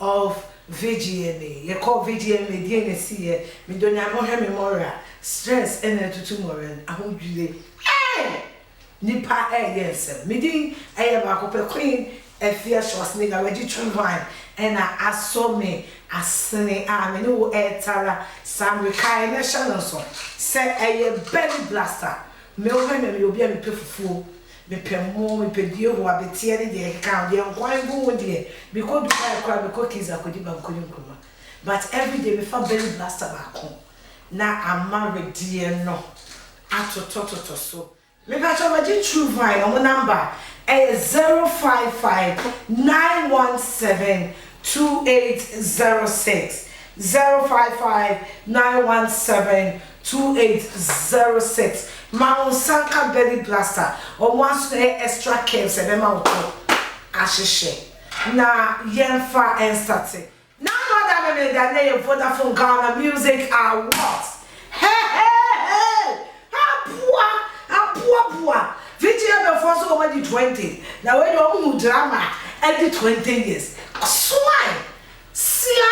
of VGMA. You call VGMA DNC, Midonia Mohe Memorial, stress and tutumoran. I hope you say, Nipa yes, Midin, I am a queen, a fierce was nigga, ready to wine, and I saw me as sunny arm, and no air tara, some recurring national song. Say a belly blaster, Melvin, you'll be a fool. Me pemo me pedio ho abetie ne de ka de nkwan go de because do cry because kids are kodi ban kodi nkuma but every day me fa belly blaster back na ama ready no atotototo so me ba cho maji true vine on number 055 917 2806 055 917 2806 Mount Sanka belly blaster or once extra caves and them ashishe. Na yenfa and starting. Now more than that name Vodafone Ghana Music Awards. Hey! Poor. VGM before so over the 20. Now when you drama every 20 years. Swine! See ya?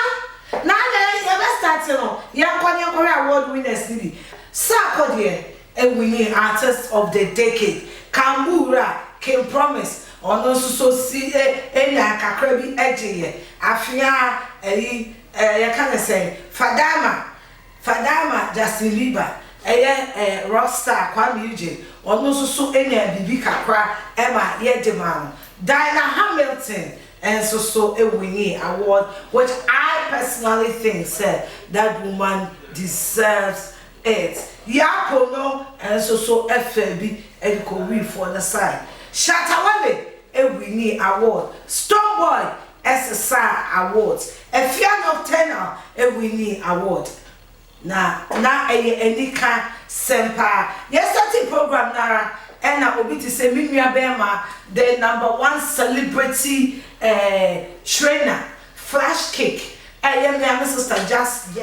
Now you ever starting on. Young award winners did. Sakodier. And winning artist of the decade. Kambura came promise on also so see a kakrebi edgy. Afia you can say Fadama Justin Bieber a rockstar Kwame Eugene on also so any Bibi Kakra Emma Yedemano Dinah Hamilton and so a winning award which I personally think said that woman deserves it. Yapono and so FB and Kowi for the side. Shatawale a winning award. Stoneboy SSR awards. A Fian of Tenor a winning award. Na a Nika Sempa. Yesterday program Nara and I will be to say Minya Bema the #1 celebrity trainer flash cake. I am my sister just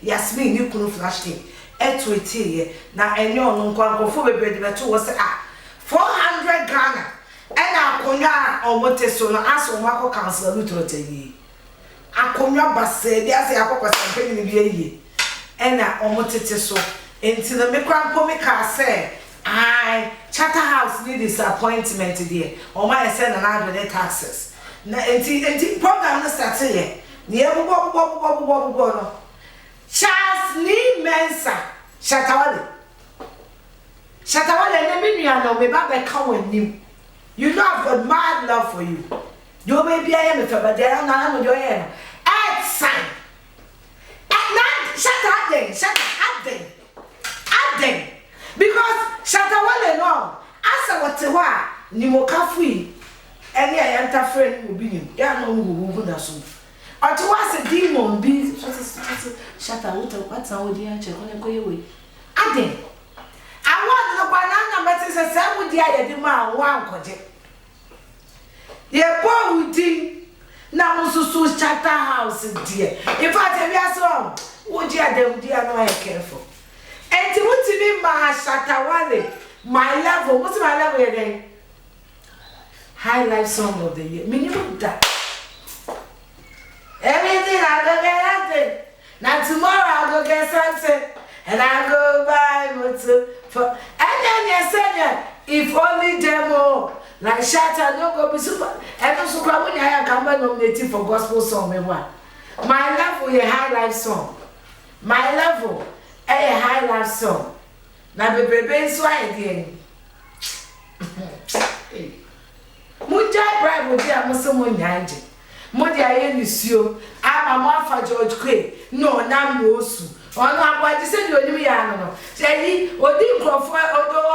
Yasmin you couldn't flash cake. Etwete na enyo no nkwankofo bebrede beto wo se 400 Ghana ena akonya omote so no aso mako cancel lutrote yi akonya base dia se akokwa sampeni ni bia yi ena omotete so enti na mekrampo me ka se ai Charterhouse need disappointment there o ma ese na na do taxes na enti program no start here ni ebobo no Charles Lee Mensa Shatawale na me no me ba be ka wanim. You know I've got mad love for you. You baby I am for but there na no your hair. Sign. Shut up. Because Shatawale no asa what ni mo kafui. Any I enter friend will be him. Ya no wo na so. Ọtí wá ṣe demon bí shut out what's our dear check on go away. Aden. I want the banana but it's a seven dear the man one koje. Ye boy wudi na mususu Charterhouse dear. In fact if you are so would you dem dear no careful. And to what me ma Shatawale my level what's my level again? High life song of the year. Minimum that. Everything I go get something. Now tomorrow I go get something. And I go buy motor for and then you said if only demo like Shatta no go be super and also when I come nominated for gospel song me one. My level a high life song. My level a high life song. Now baby so I Mujai bribe with them someone yaje. Modi aye nisuo ama afa George Quay no na mosu ono agbaji se di onimi ya no sei odi nkrofo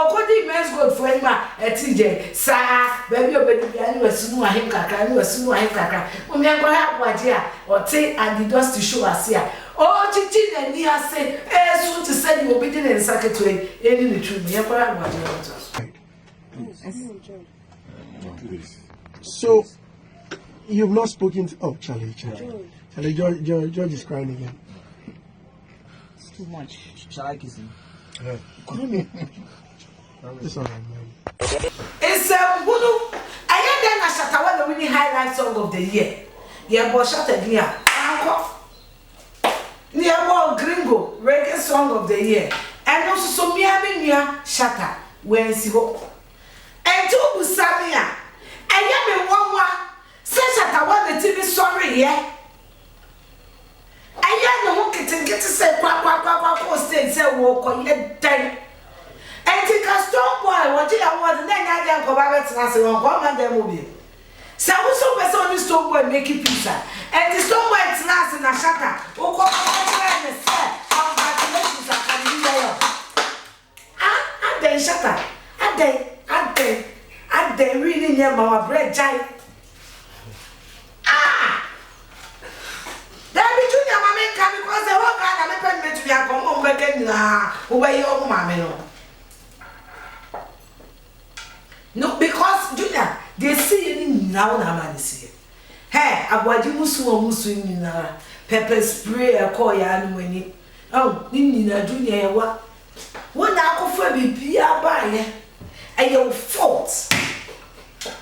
okodi men's gold for anima etije sa baby obedi bia ni wasunu ahim kakra ni wasunu ahim kakra umi agba agbaji a oti and the dust to show us here o chichi na ni ase esu to say the obedi na nsaketo eni ni tru mi agba agbaji so you've not spoken to Charlie, George is crying again. It's too much. Shall I kiss him? It's all right, man. It's Budu. I am then a Shatawale winning high life song of the year. ye bo shatter dia anko ni e bo gringo reggae song of the year and also so me nua shatter when si ho enti obusami a eye me wonwa se shatter wa the TV sorry ye eye no ho kete se kwa state se wo ko ye dan enti ka strong boy wo je award na nya dia ko ba betina se won ko ma dem obi se wo so person ni strong boy make pizza and the strong boy tina se na shatter wo ko ba ne se congratulations akadiyo then shatter ade really near my bread jai there be junior mama come because the work and me pen me to ya come on back na wo be your mama no because junior they see you now na man see hey agwaji musu ni na pepper spray e call ya anu ani oh ni na junior ya wa wona akofa bibia baaye aye fault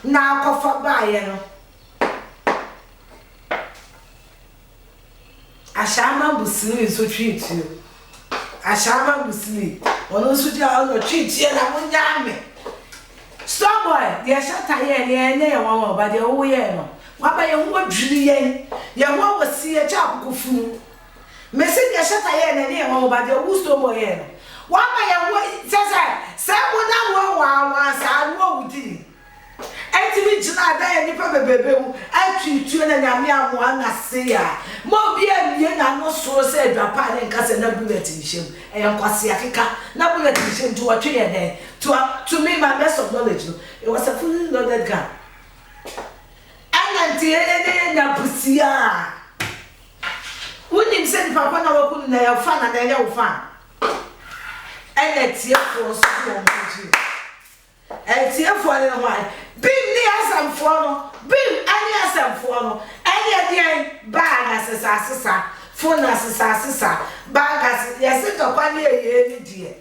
na akofa baaye no ashama busiri so treat you ashama busiri ono so dia ono treat ye na munyame stop boy dia shata ye ne ye wa ba dia wo ye no wa ba ye wo dwiri ye wo wasi ye cha akofunu mesi dia shata ye ne ye wa ba dia wo stop boy ye no wama ya wo se mo na wo wa sa wo wudi enti bi jina da ya nipa bebebe mu atwitu na nyame amo na se ya mo bia mie na no so se adwapa ne nka se na bullet nishem e yankwase akeka na bullet nishem to watwe ye den to me my best of knowledge no it was a fully loaded gun ananti ene na pusia unim se nipa kwa na wakunu na ya fa na ya ufa and tie for so monji and tie for the one bim ni asamfo no bim ani asamfo no ani ade bag asesa phone asesa bag as yesi to kwa ni eye ni die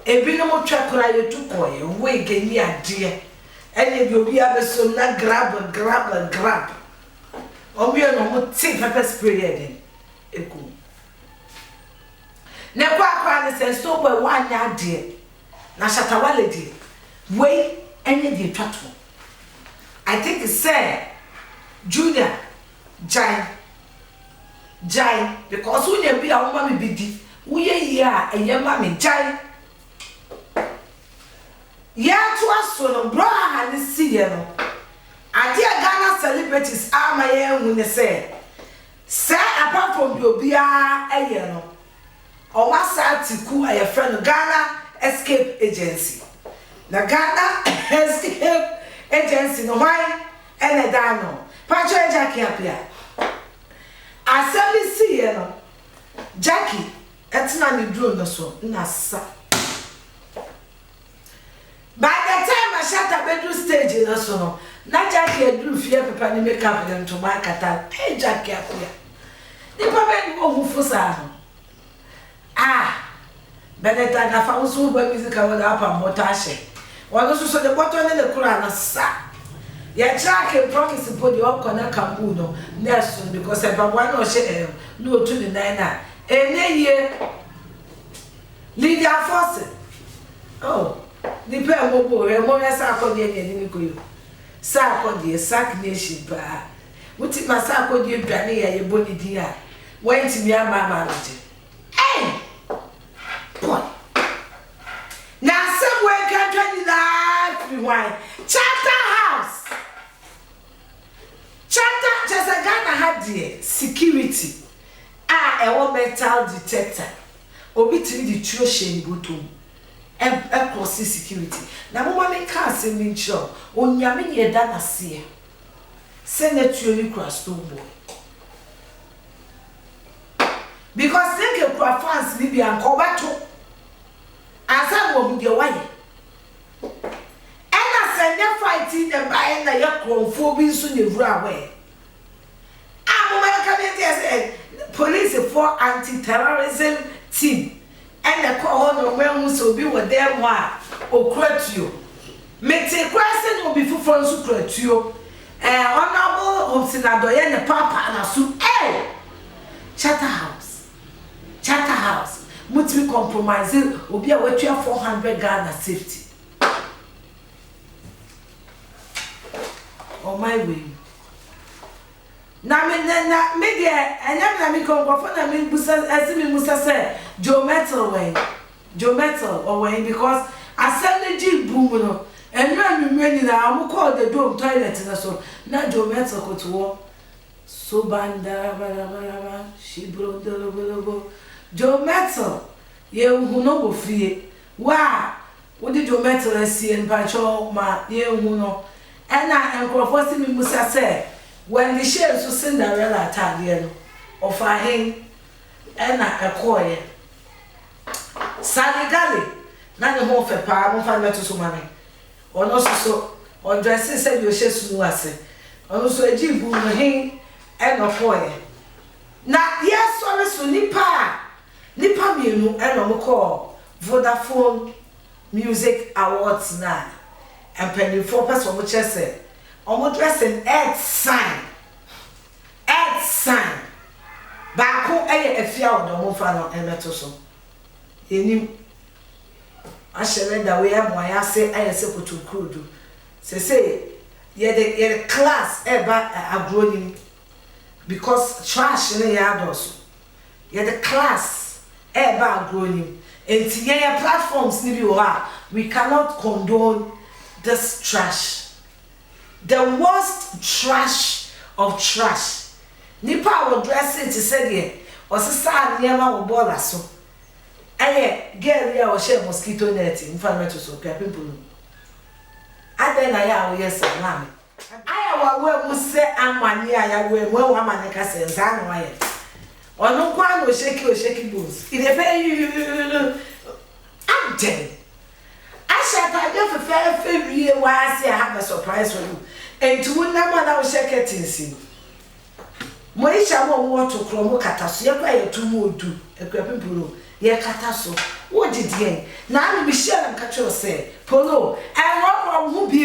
ebi no mo twakora ye tukoye we gani ade ene bi obi abeso na grab obi no mo ti pepper spray ede eku ne kwa ne se so boy wanya de na shatawale de we enye de twato I think it's say junior jai because when you be a woman be di we ye a eye ma me jai ya to aso no bro ha ne si ye no ade Ghana celebrities ama ye hu ne say apart from the obia eye no Owasa Tiku a friend Ghana Escape Agency. The Ghana Escape Agency no why and dano. Pacho Jackie apia. Asemi see no. Jackie etina ni drone no so na sa. By the time I shut up bedroom stage no so no. Na Jackie drew fear papa ni make up them to my kata. Hey Jackie apia. Ni papa ni wo hu fosa. Beneta na fa usu bo music a wada apa motashe. Wano so the bottom ne kura na sa. Ya track promise po di okọ na kambu no. Next because e ba one no she no to the nine. Ye Lydia Force. Oh, di pe mo bo e mo ya sa akodi e ni ko yo. Sa akodi sack nation ba. Wuti ma sa akodi aduane ya ye boni di a. Went mi ama ma Hey! Boy. Now somewhere can everyone. Charter house. Charter just a Ghana had the security. A metal detector. Obi TV the true shame bottom. Cross security. Now mama me can't say me sure. Onyame ye da na see. Senator you cross to boy. Because think you cross fans Libya and Kobato. Asa wo mu de waye ena senya fighting the buy na ya kronfo bi nso ne vura we say police for anti-terrorism team and the call no when so be with them wa okratuo mete kwase no bi fufo nso kratuo Honorable Obsinadoye ne papa na su Charterhouse mutimi compromise obi a wetua 400 Ghana safety on my way na me de enyam na me konkofo na me busa asimi musa say Joe Metal or because asem boom no enwa na am call the dome toilet na so na Joe Metal ko to so banda bara she bro dolobo Joe Metal ye hu no go fie wa wo di Joe Metal asie npacho ma ye hu no ena enkrofo si mi musa say when the share so Cinderella atade no of ahen ena ekoye Saligali na ne ho fe pa mo fa meto so mane ono so o dress say you she sunu ase ono so ajibu no hen ena koye na yes sorry so nipa mienu ena mo call Vodafone Music Awards na and penny for person mo chese omo dressing earth sign ba ko efia odo mo fa no emeto so enim asherenda we am ya say ayese potokrudu say ye class eba agronim because trash ne ya doso ye the class eba agronim enti ye platforms ni bi wa we cannot condone this trash. The worst trash of trash. Nipa will dress it to say or sister near my bola so. Aye, girl ya or share mosquito net in front of so people. I then I am yes, mammy. I will say I'm mania, I will well woman says I'm why. Or no one will shake your shaky boots. In a very I'm dead. I shall tell you for fair year why I say I have a surprise for you. And to one number that was shake it in see. Moisha won't want to chromo catasso, you're quite too more do a crapping polo. Ye catasso. What did ye? Now be sure and catch your say. Polo, and what will be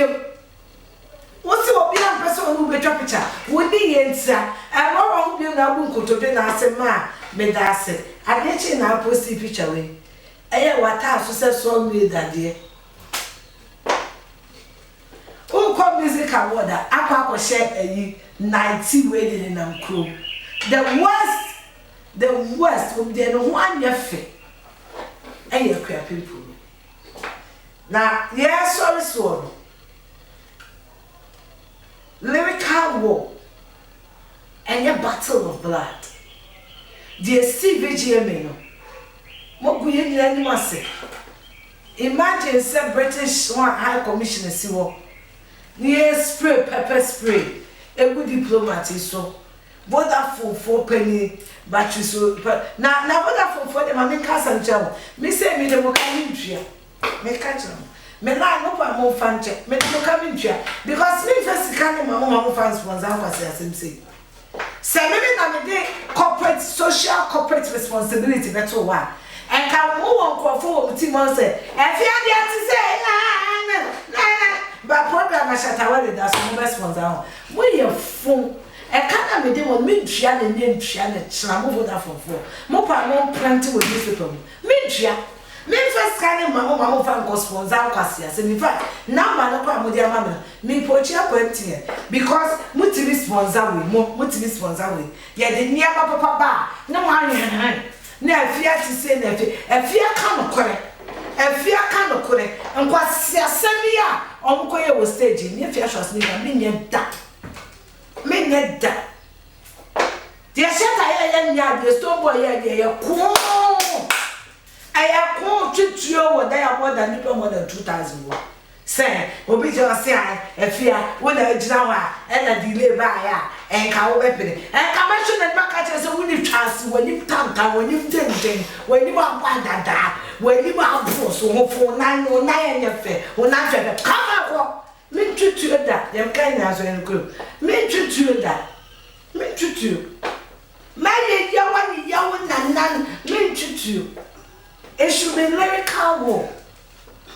what's your young person who be picture? Would be answer, and what will be now bunko to be answer ma, me that's it. I get you now post the picture way. Aye, what else says so me that dear. Who music award akwa share a 90 wedding in am crew. The worst will be no one yefe. And you queer people. Now, yes, sorry, so lyrical war and your battle of blood. Dear CVGM, what will you anyone say? Imagine some British one high commissioner see what. Near spray, pepper spray, a good diplomat is so. Vodafone 4 penny battery so. Now, Vodafone for them, I make us and jam. Me say me the Mokamintia. Make catch them. Me lie no pa more fan check. Me the Mokamintia. Because me first can my mom fans was out as him say. Say maybe na me day corporate, social corporate responsibility, that's all why. And can move on for team on say. If you are to say, but program I shall tell you that's no response. We are full. I can't be doing Midrian and Yintrian and Chlamova for Mopa won't plenty with these people. Midria. Me first kind of mamma fan gospel Zalcasias, and in fact, now my local Modia Mamma, me poacher pointing because Mutibi sponsor with Mutibi sponsor with. Yet the near Papa, no one. Now, fear to say that a fear cannot correct. A fear cannot correct, and what Samia on Koya was staging, if you trust me, I mean, yet that. Mean yet that. Dear Santa, the stone boy, I have called to what they are more than 2,000. Say, Obi just say, a fear, when a Jawa and a delay by and cow weapon. And commission and back at us when you trust, when you tank, when you think, when you are one that, when you are so for 909 your fair, when I said, come up, me to that, them kind as well good. Me to that, me to. Marry young and none, me to. It should be lyrical war.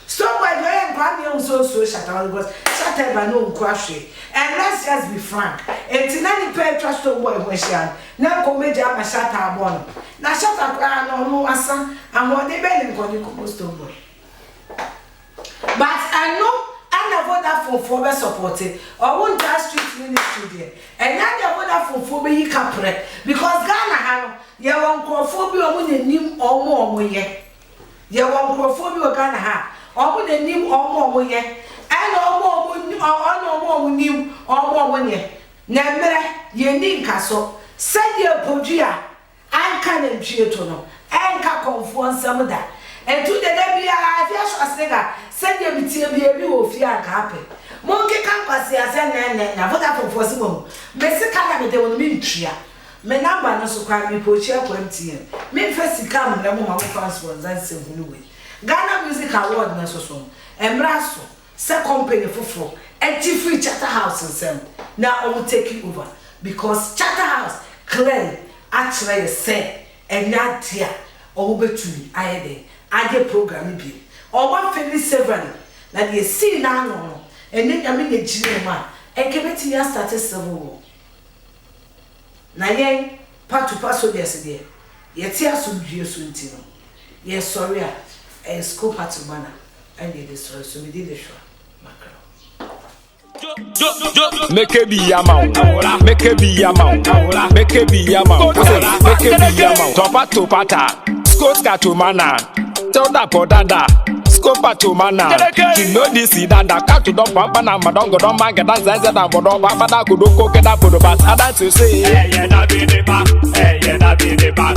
Somewhere where Grammy also shatter because shatter by no crash. And let's just be frank. And tonight pay trust to boy question. Now come major my shatter born. Now shatter cry no asa and what they been going to come to boy. But I know I never that for supported or won't just street ministry there. And I never that for be capre because Ghana have ya won crofobia on the nim or more ye. Ya won crofobia Ghana ha or the nim or more ye. And no more nim or more ye. Nemere ye nin castle. Send your podia. I can't cheatono. And can conform some of that. And to the Debbie, I feel send your baby of fear and happy. Monkey can't pass as a what happened for some. Messi can't have the military. My number no so crime me poach up empty. Me first come, the woman fans was that same way. Ghana Music Award na so. Embraso, second penny for and free Charter House and some. Now I will take it over because Charter House clearly actually said and not here over to me. I get program be. Or one family several. Now you see now, and then I mean the junior man. And give it to you started civil war. Now yen part to pass on yesterday. Yet here some views soon. Yes, sorry, and school part to manner. And it is so we did the show. Make it be a mount, make it be a mount, make it be a mount, make it be a mount. Topa to pata, scoska to mana, toda podada, scopa to mana. You know this is that cat to don't papa na madongo don't mind that says that bodo papa da kudo cook that for the bas. That's to say, yeah, na be the back, yeah, na be the back,